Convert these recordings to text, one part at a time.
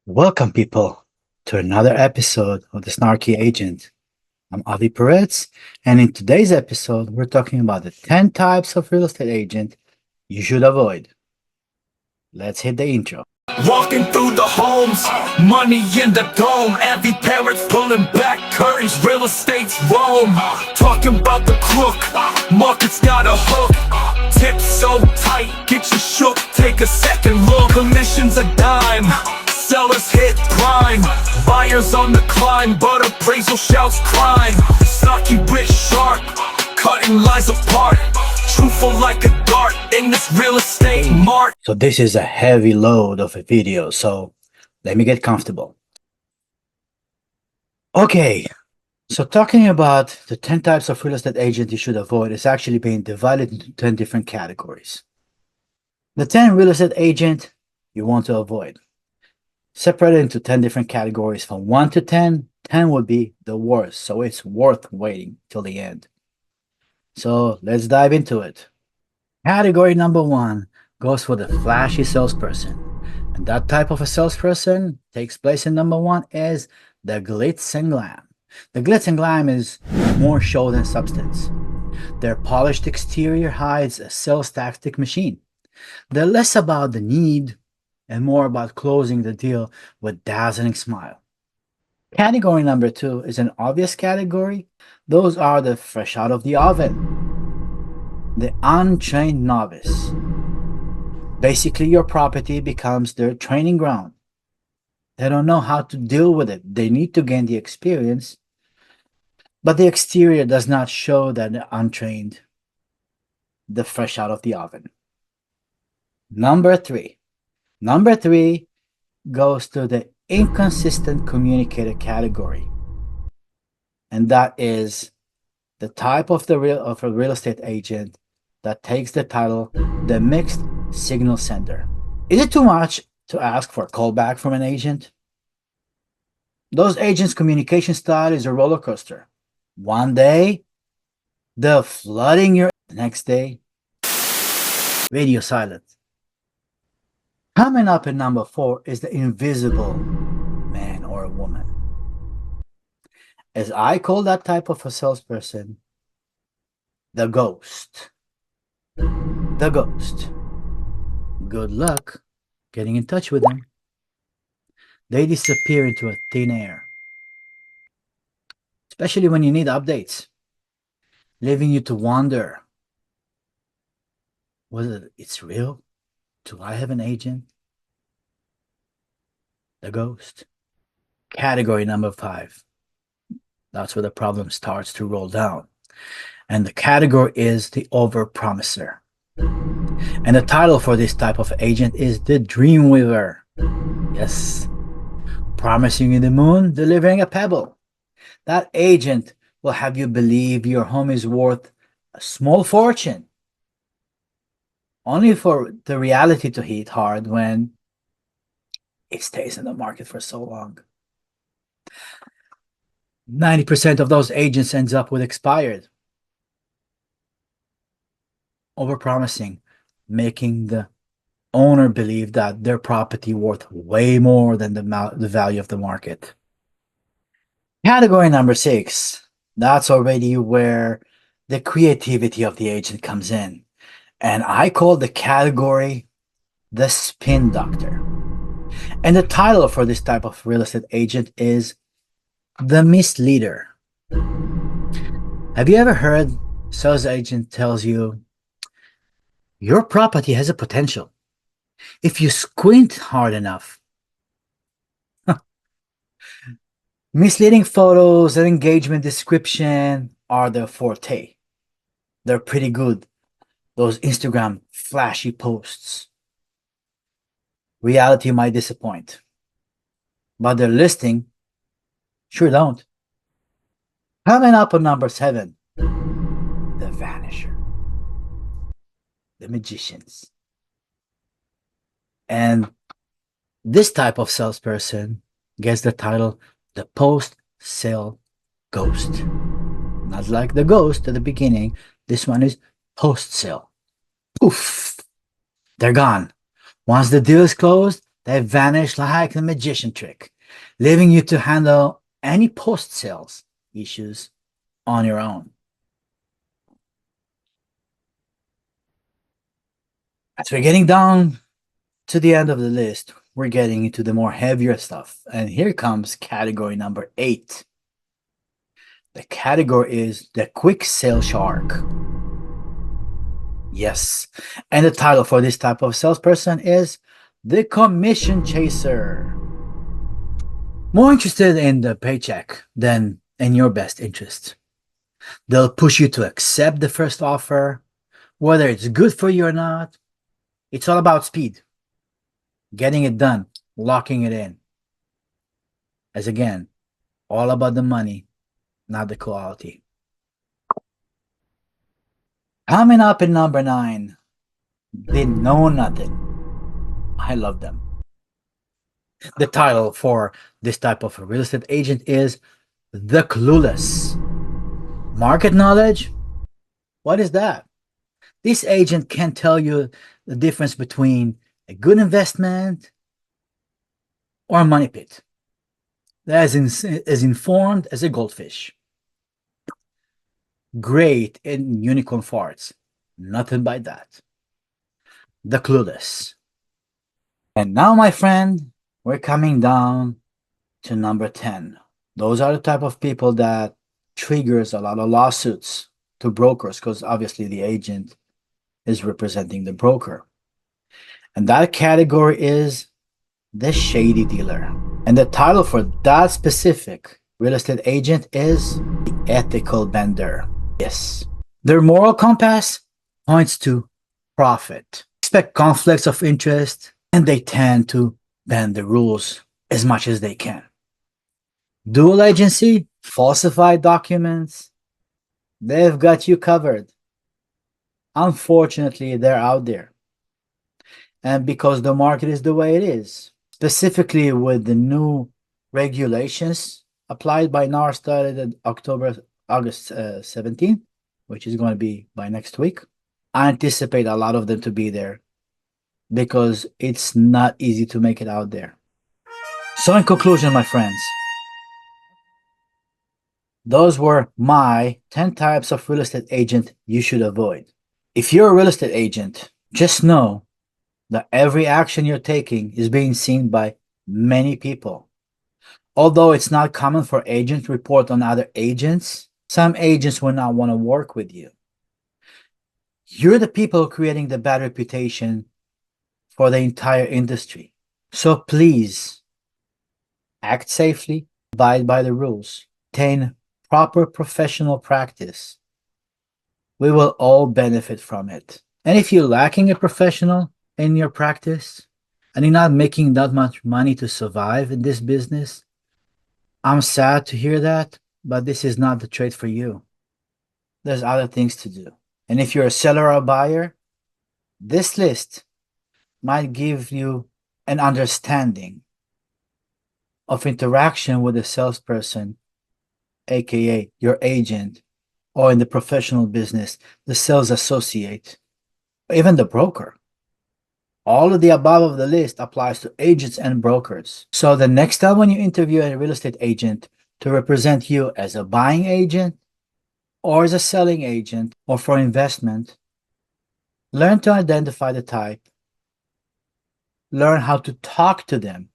Welcome, people, to another episode of the Snarky Agent. I'm Avi Peretz, and in today's episode, we're talking about the 10 types of real estate agent you should avoid. Let's hit the intro. Walking through the homes, money in the dome. Every parent's pulling back curtains, real estate's Rome. Talking about the crook, market's got a hook. Tips so tight, get you shook, take a second look. Commission's a dime, sellers hit prime. Buyers on the climb, but appraisal shouts crime. Snarky wit sharp, cutting lies apart. Truthful like a dart in this real estate mart. So this is a heavy load of a video, so let me get comfortable. Okay, so talking about the 10 types of real estate agent you should avoid is actually being divided into 10 different categories. The 10 real estate agent you want to avoid. Separated into 10 different categories from 1 to 10. 10 would be the worst, so it's worth waiting till the end. So let's dive into it. Category number 1 goes for the flashy salesperson. And that type of a salesperson takes place in number 1 is the glitz and glam. The glitz and glam is more show than substance. Their polished exterior hides a sales tactic machine. They're less about the need and more about closing the deal with dazzling smile. Category number 2 is an obvious category. Those are the fresh out of the oven, the untrained novice. Basically, your property becomes their training ground. They don't know how to deal with it. They need to gain the experience, but the exterior does not show that they're untrained, the fresh out of the oven. Number 3 goes to the inconsistent communicator category. And that is the type of a real estate agent that takes the title, the mixed signal sender. Is it too much to ask for a callback from an agent? Those agents' communication style is a roller coaster. One day, they're flooding the next day, radio silent. Coming up at number 4 is the invisible man or a woman. As I call that type of a salesperson, the ghost. The ghost. Good luck getting in touch with them. They disappear into a thin air, especially when you need updates, leaving you to wonder whether it's real. Do I have an agent? The ghost. Category number 5. That's where the problem starts to roll down. And the category is the overpromiser. And the title for this type of agent is the Dreamweaver. Yes. Promising you the moon, delivering a pebble. That agent will have you believe your home is worth a small fortune, only for the reality to hit hard when it stays in the market for so long. 90% of those agents ends up with expired. Overpromising, making the owner believe that their property worth way more than the value of the market. Category number 6, that's already where the creativity of the agent comes in. And I call the category the spin doctor. And the title for this type of real estate agent is the misleader. Have you ever heard a sales agent tells you, your property has a potential if you squint hard enough? Misleading photos and engagement description are their forte. They're pretty good. Those Instagram flashy posts. Reality might disappoint, but their listing sure don't. Coming up on number 7, the vanisher, the magicians. And this type of salesperson gets the title the post-sale ghost. Not like the ghost at the beginning. This one is post-sale. Poof, they're gone. Once the deal is closed, They vanish like a magician trick, leaving you to handle any post-sales issues on your own. As we're getting down to the end of the list, we're getting into the more heavier stuff. And here comes category number 8. The category is the quick sale shark. Yes, and the title for this type of salesperson is the commission chaser. More interested in the paycheck than in your best interest. They'll push you to accept the first offer, whether it's good for you or not. It's all about speed, getting it done, locking it in. As again, all about the money, not the quality. Coming up in number 9, they know nothing. I love them. The title for this type of a real estate agent is The Clueless. Market knowledge? What is that? This agent can tell you the difference between a good investment or a money pit. They're as informed as a goldfish. Great in unicorn farts. Nothing by that. The Clueless. And now, my friend, we're coming down to number 10. Those are the type of people that triggers a lot of lawsuits to brokers, because obviously the agent is representing the broker. And that category is the shady dealer. And the title for that specific real estate agent is the ethical bender. Yes. Their moral compass points to profit. Expect conflicts of interest, and they tend to bend the rules as much as they can. Dual agency, falsified documents, they've got you covered. Unfortunately, they're out there. And because the market is the way it is, specifically with the new regulations applied by NAR started August 17th, which is going to be by next week, I anticipate a lot of them to be there because it's not easy to make it out there. So in conclusion, my friends, those were my 10 types of real estate agent you should avoid. If you're a real estate agent, just know that every action you're taking is being seen by many people. Although it's not common for agents to report on other agents, some agents will not want to work with you. You're the people creating the bad reputation for the entire industry. So please act safely, abide by the rules, maintain proper professional practice. We will all benefit from it. And if you're lacking a professional in your practice and you're not making that much money to survive in this business, I'm sad to hear that, but this is not the trade for you. There's other things to do. And if you're a seller or a buyer, this list might give you an understanding of interaction with a salesperson, aka your agent, or in the professional business, the sales associate, or even the broker. All of the above of the list applies to agents and brokers. So the next time when you interview a real estate agent to represent you as a buying agent or as a selling agent or for investment, learn to identify the type, learn how to talk to them,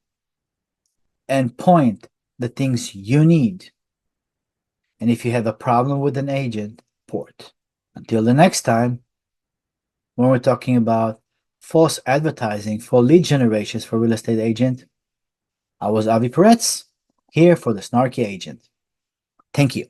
and point the things you need. And if you have a problem with an agent, report. Until the next time, when we're talking about false advertising for lead generations for real estate agent, I was Avi Peretz, here for the Snarky Agent. Thank you.